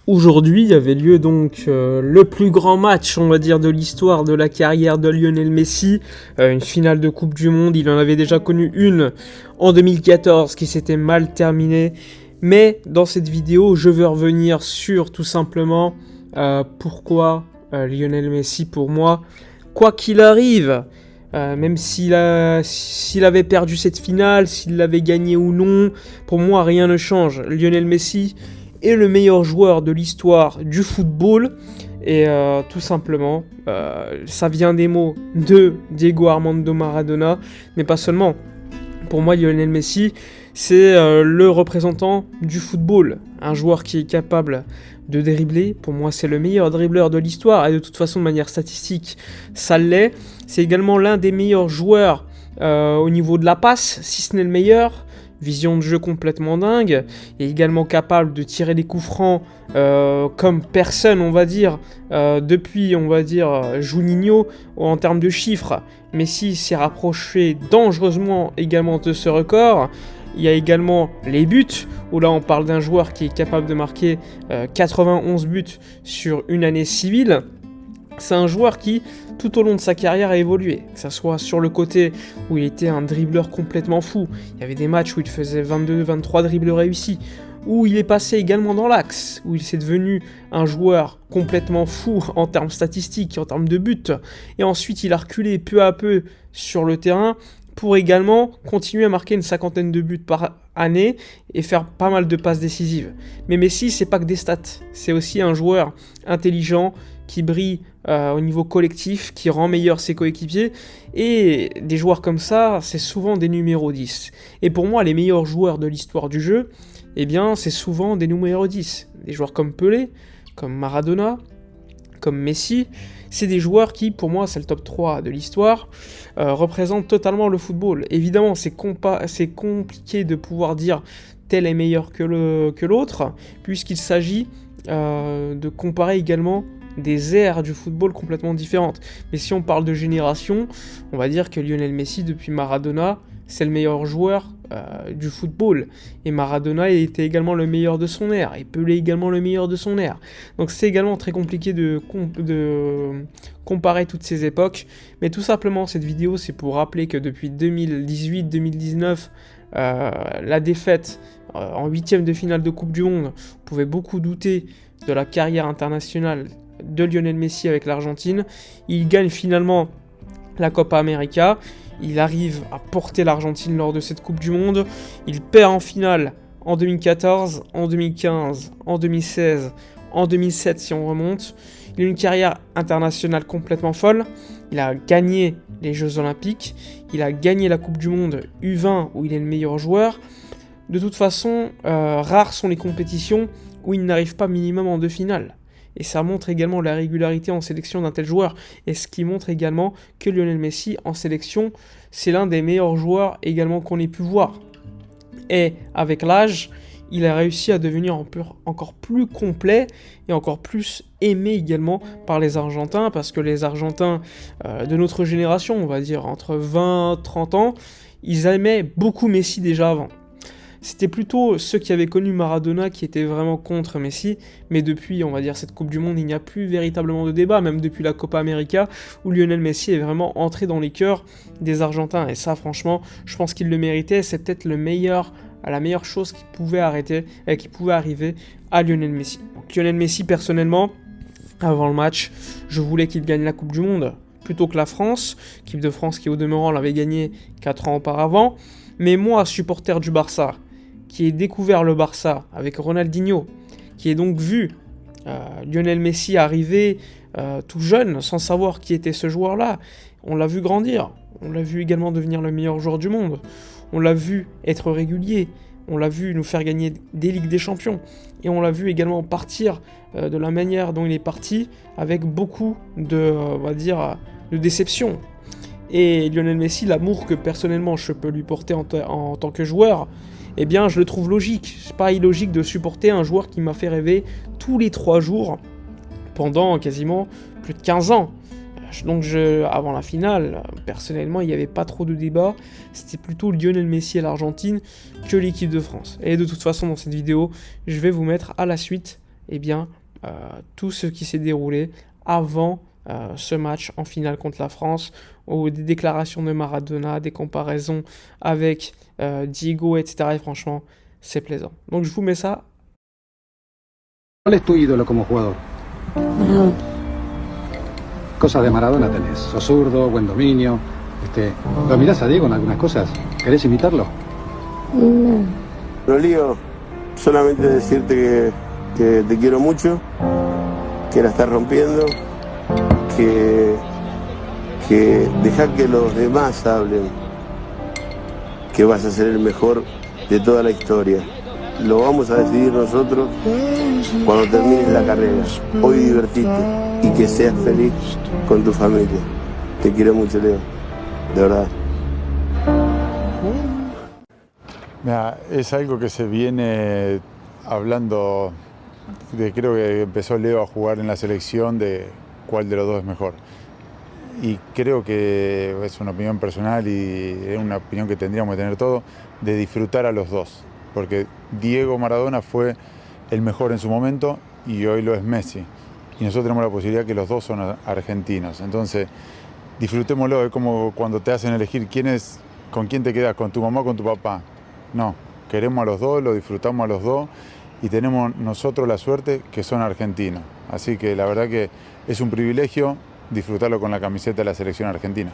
Aujourd'hui avait lieu donc le plus grand match, on va dire, de l'histoire de la carrière de Lionel Messi, une finale de Coupe du Monde. Il en avait déjà connu une en 2014 qui s'était mal terminée. Mais dans cette vidéo, je veux revenir sur tout simplement pourquoi Lionel Messi, pour moi, quoi qu'il arrive, même s'il avait perdu cette finale, s'il l'avait gagnée ou non, pour moi rien ne change. Lionel Messi est le meilleur joueur de l'histoire du football et tout simplement ça vient des mots de Diego Armando Maradona, mais pas seulement. Pour moi, Lionel Messi, c'est le représentant du football, un joueur qui est capable de dribbler. Pour moi, c'est le meilleur dribbleur de l'histoire, et de toute façon, de manière statistique, ça l'est. C'est également l'un des meilleurs joueurs au niveau de la passe, si ce n'est le meilleur. Vision de jeu complètement dingue, il est également capable de tirer des coups francs comme personne, on va dire, depuis, on va dire, Juninho en termes de chiffres. Messi s'est rapproché dangereusement également de ce record. Il y a également les buts, où là on parle d'un joueur qui est capable de marquer 91 buts sur une année civile. C'est un joueur qui, tout au long de sa carrière, a évolué. Que ce soit sur le côté où il était un dribbleur complètement fou. Il y avait des matchs où il faisait 22-23 dribbles réussis. Où il est passé également dans l'axe, où il s'est devenu un joueur complètement fou en termes statistiques, en termes de buts. Et ensuite, il a reculé peu à peu sur le terrain pour également continuer à marquer une 50aine de buts par année et faire pas mal de passes décisives. Mais Messi, c'est pas que des stats. C'est aussi un joueur intelligent qui brille au niveau collectif, qui rend meilleur ses coéquipiers. Et des joueurs comme ça, c'est souvent des numéros 10. Et pour moi, les meilleurs joueurs de l'histoire du jeu, eh bien, c'est souvent des numéros 10. Des joueurs comme Pelé, comme Maradona, comme Messi. C'est des joueurs qui, pour moi, c'est le top 3 de l'histoire, représentent totalement le football. Évidemment, c'est compliqué de pouvoir dire tel est meilleur que l'autre, puisqu'il s'agit de comparer également des ères du football complètement différentes. Mais si on parle de génération, on va dire que Lionel Messi, depuis Maradona, c'est le meilleur joueur du football. Et Maradona était également le meilleur de son ère. Et Pelé également le meilleur de son ère. Donc c'est également très compliqué de comparer toutes ces époques. Mais tout simplement, cette vidéo, c'est pour rappeler que depuis 2018-2019, la défaite en 8e de finale de Coupe du Monde, on pouvait beaucoup douter de la carrière internationale de Lionel Messi avec l'Argentine. Il gagne finalement la Copa América. Il arrive à porter l'Argentine lors de cette Coupe du Monde. Il perd en finale en 2014, en 2015, en 2016, en 2007 si on remonte. Il a une carrière internationale complètement folle. Il a gagné les Jeux Olympiques. Il a gagné la Coupe du Monde U20 où il est le meilleur joueur. De toute façon, rares sont les compétitions où il n'arrive pas minimum en deux finales. Et ça montre également la régularité en sélection d'un tel joueur. Et ce qui montre également que Lionel Messi, en sélection, c'est l'un des meilleurs joueurs également qu'on ait pu voir. Et avec l'âge, il a réussi à devenir encore plus complet et encore plus aimé également par les Argentins. Parce que les Argentins de notre génération, on va dire entre 20 et 30 ans, ils aimaient beaucoup Messi déjà avant. C'était plutôt ceux qui avaient connu Maradona qui étaient vraiment contre Messi, mais depuis, on va dire, cette Coupe du Monde, il n'y a plus véritablement de débat, même depuis la Copa América, où Lionel Messi est vraiment entré dans les cœurs des Argentins, et ça, franchement, je pense qu'il le méritait, c'est peut-être la meilleure chose qui pouvait arriver à Lionel Messi. Donc Lionel Messi, personnellement, avant le match, je voulais qu'il gagne la Coupe du Monde, plutôt que la France, l'équipe de France qui au demeurant l'avait gagné 4 ans auparavant, mais moi, supporter du Barça, qui ai découvert le Barça avec Ronaldinho, qui ai donc vu Lionel Messi arriver tout jeune, sans savoir qui était ce joueur-là. On l'a vu grandir, on l'a vu également devenir le meilleur joueur du monde, on l'a vu être régulier, on l'a vu nous faire gagner des Ligues des Champions, et on l'a vu également partir de la manière dont il est parti, avec beaucoup de, on va dire, de déception. Et Lionel Messi, l'amour que personnellement je peux lui porter en tant que joueur, eh bien je le trouve logique. C'est pas illogique de supporter un joueur qui m'a fait rêver tous les 3 jours pendant quasiment plus de 15 ans. Donc avant la finale, personnellement, il n'y avait pas trop de débat. C'était plutôt Lionel Messi à l'Argentine que l'équipe de France. Et de toute façon, dans cette vidéo, je vais vous mettre à la suite eh bien, tout ce qui s'est déroulé avant ce match en finale contre la France, ou des déclarations de Maradona, des comparaisons avec Diego, etc. Et franchement, c'est plaisant. Donc je vous mets ça. ¿Cuál es tu ídolo como jugador? Maradona. Cosas de Maradona tenés. Sos zurdo, buen dominio. ¿Lo mirás a Diego en algunas cosas? ¿Querés imitarlo? No. Rolío, solamente decirte que te quiero mucho, que la estás rompiendo, que deja que los demás hablen, que vas a ser el mejor de toda la historia. Lo vamos a decidir nosotros cuando termines la carrera. Hoy divertite y que seas feliz con tu familia. Te quiero mucho, Leo, de verdad. Mira, es algo que se viene hablando creo que empezó Leo a jugar en la selección, de cuál de los dos es mejor. Y creo que es una opinión personal y es una opinión que tendríamos que tener todos, de disfrutar a los dos. Porque Diego Maradona fue el mejor en su momento y hoy lo es Messi. Y nosotros tenemos la posibilidad que los dos son argentinos. Entonces, disfrutémoslo. Es como cuando te hacen elegir con quién te quedas, con tu mamá o con tu papá. No, queremos a los dos, lo disfrutamos a los dos y tenemos nosotros la suerte que son argentinos. Así que la verdad que es un privilegio disfrutarlo con la camiseta de la selección argentina.